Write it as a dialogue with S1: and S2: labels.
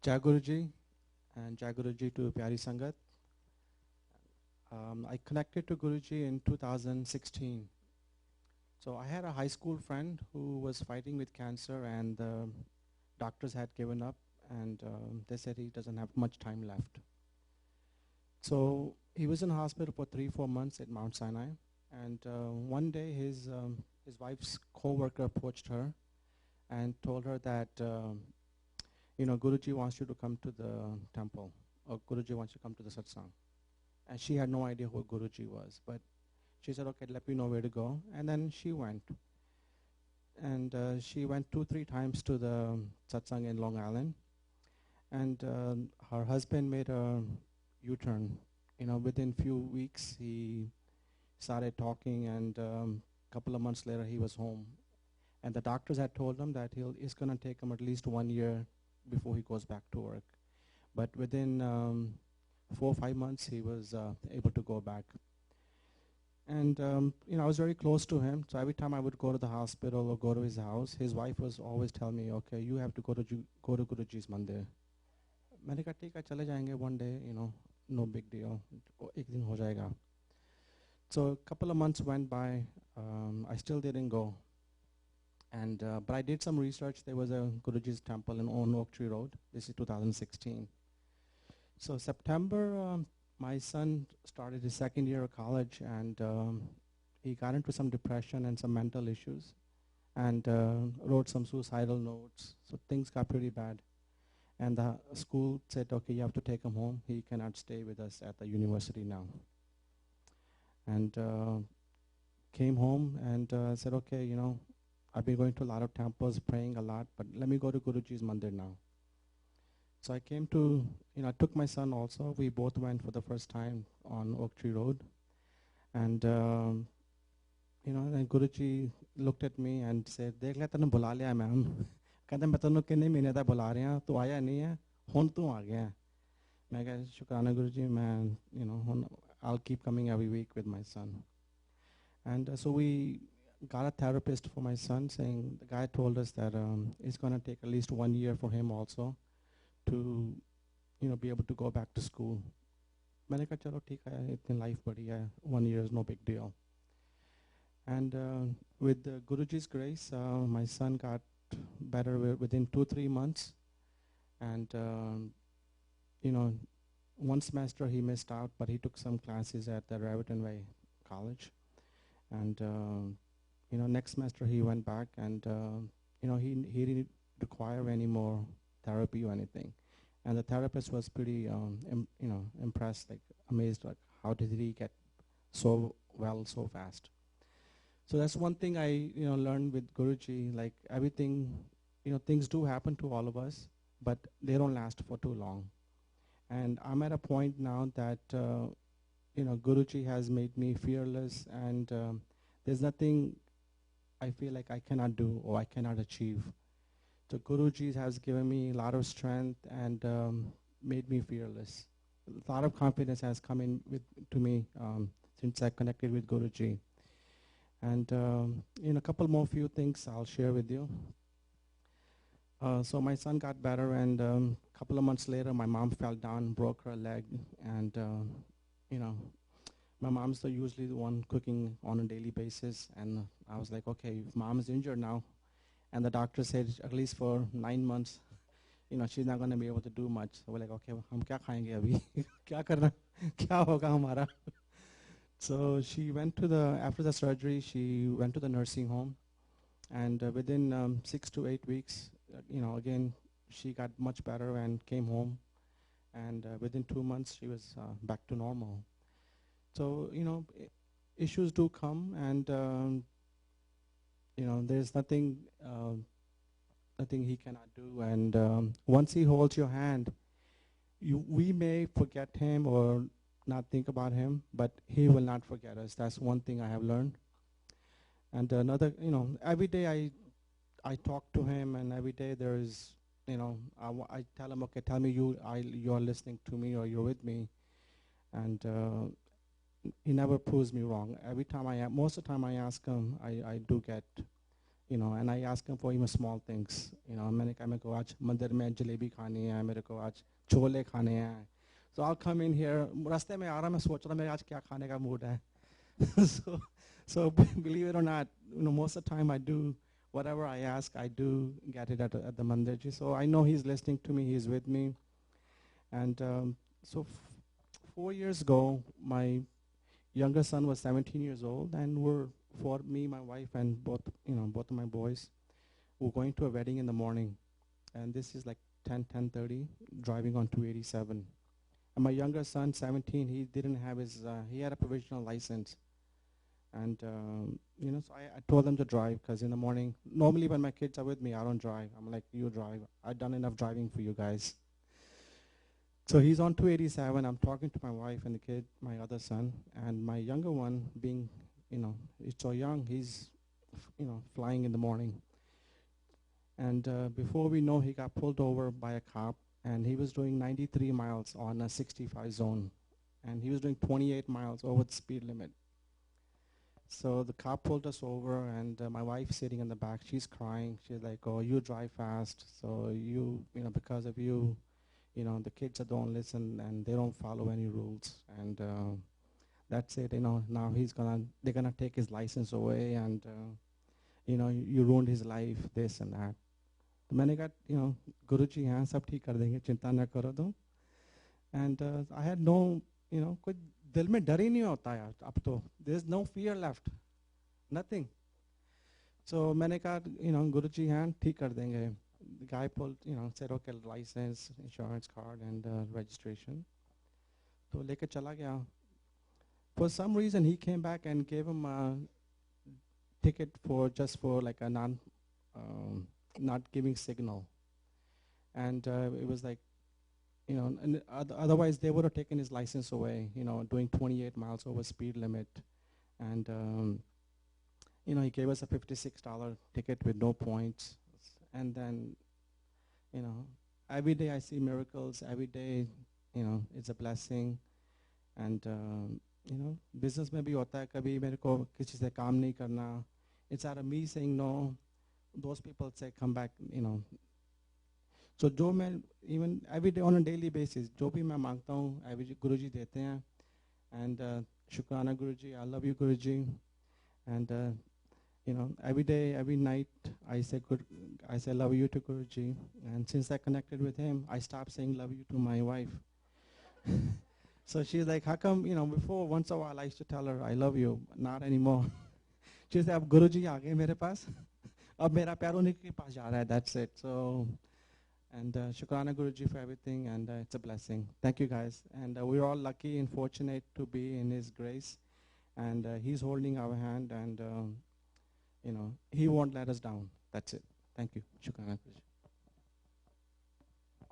S1: Jai Guruji and Jai Guruji to Pyari Sangat. I connected to Guruji in 2016. So I had a high school friend who was fighting with cancer, and the doctors had given up, and they said he doesn't have much time left. So he was in hospital for 3-4 months at Mount Sinai, and one day his wife's co-worker approached her and told her that Guruji wants you to come to the temple, or Guruji wants you to come to the Satsang. And she had no idea who Guruji was, but she said, okay, let me know where to go. And then she went. And she went 2-3 times to the Satsang in Long Island. And her husband made a U-turn. Within few weeks, he started talking, and a couple of months later, he was home. And the doctors had told him that it's going to take him at least 1 year before he goes back to work. But within 4 or 5 months, he was able to go back. And I was very close to him, so every time I would go to the hospital or go to his house, his wife was always telling me, okay, you have to go to Guruji's mandir. मैंने कहा ठीक है चले जाएंगे one day, no big deal, एक दिन हो जाएगा. So a couple of months went by, I still didn't go. And but I did some research. There was a Guruji's temple on Oak Tree Road. This is 2016. So September, my son started his second year of college, and he got into some depression and some mental issues, and wrote some suicidal notes. So things got pretty bad. And the school said, okay, you have to take him home. He cannot stay with us at the university now. And came home and said, okay, I've been going to a lot of temples, praying a lot, but let me go to Guruji's mandir now. So I came to, I took my son also. We both went for the first time on Oak Tree Road. And, then Guruji looked at me and said, "Dekh le tane bula liya ma'am." कहते मैं तन्नू किन्ने महीने तक बुला रहे हैं, तू आया नहीं है, हुन तू आ गया है. मैं कहा शुक्राना गुरुजी, मैं I'll keep coming every week with my son. And so we got a therapist for my son, saying the guy told us that it's going to take at least 1 year for him also to be able to go back to school. मैंने कहा चलो ठीक है, इतनी life बड़ी है, 1 year is no big deal. And with Guruji's grace, my son got better within 2-3 months. And one semester he missed out, but he took some classes at the Raritan Way College. And next semester he went back, and he didn't require any more therapy or anything. And the therapist was pretty impressed, like amazed, like how did he get so well so fast. So that's one thing I learned with Guruji, like everything, things do happen to all of us, but they don't last for too long. And I'm at a point now that Guruji has made me fearless, and there's nothing I feel like I cannot do or I cannot achieve. So Guruji has given me a lot of strength and made me fearless. A lot of confidence has come in to me since I connected with Guruji. And a couple more few things I'll share with you. So my son got better, and a couple of months later, my mom fell down, broke her leg, and my mom's usually the one cooking on a daily basis, and I was like, okay, if mom is injured now, and the doctor said at least for 9 months, she's not going to be able to do much. So we're like, okay, हम क्या खाएंगे अभी? क्या करना? क्या होगा हमारा? So she went after the surgery, she went to the nursing home, and within 6 to 8 weeks, again, she got much better and came home, and within 2 months, she was back to normal. So, issues do come, and, there's nothing he cannot do, and once he holds your hand, we may forget him or not think about him, but he will not forget us. That's one thing I have learned. And another, every day I talk to him, and every day there is, I tell him, okay, tell me you're listening to me or you're with me. And he never proves me wrong. Every time most of the time I ask him, I do get and I ask him for even small things. मैंने कहा मेरे को आज मंदिर में जलेबी खानी है, मेरे को आज छोले खाने हैं. So I'll come in here. रास्ते में आ रहा मैं सोच रहा मैं आज क्या खाने का मूड है. so believe it or not, most of the time I do whatever I ask, I do get it at the mandirji. So I know he's listening to me, he's with me. And so 4 years ago, my younger son was 17 years old, and for me, my wife, and both of my boys, we're going to a wedding in the morning. And this is like 10:30, driving on 287. And my younger son, 17, he didn't have his, he had a provisional license. And, so I told them to drive, because in the morning, normally when my kids are with me, I don't drive. I'm like, you drive. I've done enough driving for you guys. So he's on 287. I'm talking to my wife and the kid, my other son. And my younger one, being, he's so young, he's, flying in the morning. And before we know, he got pulled over by a cop. And he was doing 93 miles on a 65 zone. And he was doing 28 miles over the speed limit. So the cop pulled us over, and my wife's sitting in the back. She's crying. She's like, oh, you drive fast. So because of you, the kids don't listen, and they don't follow any rules. And that's it. Now they're going to take his license away, and, you ruined his life, this and that. तो मैंने कहा, Guruji हैं, सब ठीक कर देंगे, चिंता न करो तुम. And I had no, कोई दिल में डर ही नहीं होता यार अब तो. There is no fear left, nothing. So मैंने कहा, Guruji हैं, ठीक कर देंगे. The guy pulled, said okay, license, insurance card, and registration. तो लेके चला गया. For some reason, he came back and gave him a ticket just for like a not giving signal. And it was like, and otherwise they would have taken his license away, doing 28 miles over speed limit. And, he gave us a $56 ticket with no points. And then, every day I see miracles. Every day, it's a blessing. And, business में भी होता है कभी मेरे को किसी से काम नहीं करना. It's out of me saying no. Those people say come back, So जो मैं even every day on a daily basis जो भी मैं मांगता हूँ Guruji देते हैं. And शुक्राना Guruji, I love you Guruji. And every day, every night I say love you to Guruji. And since I connected with him, I stopped saying love you to my wife. So she's like, how come, before once a while I used to tell her I love you, not anymore. She said, अब Guruji आ गए मेरे पास. अब मेरा प्यार उन्हीं के पास जा रहा है. That's it. So, and Shukrana Guruji for everything, and it's a blessing. Thank you guys. And we're all lucky and fortunate to be in His grace. And He's holding our hand, and he won't let us down. That's it. Thank you. Shukrana Guruji.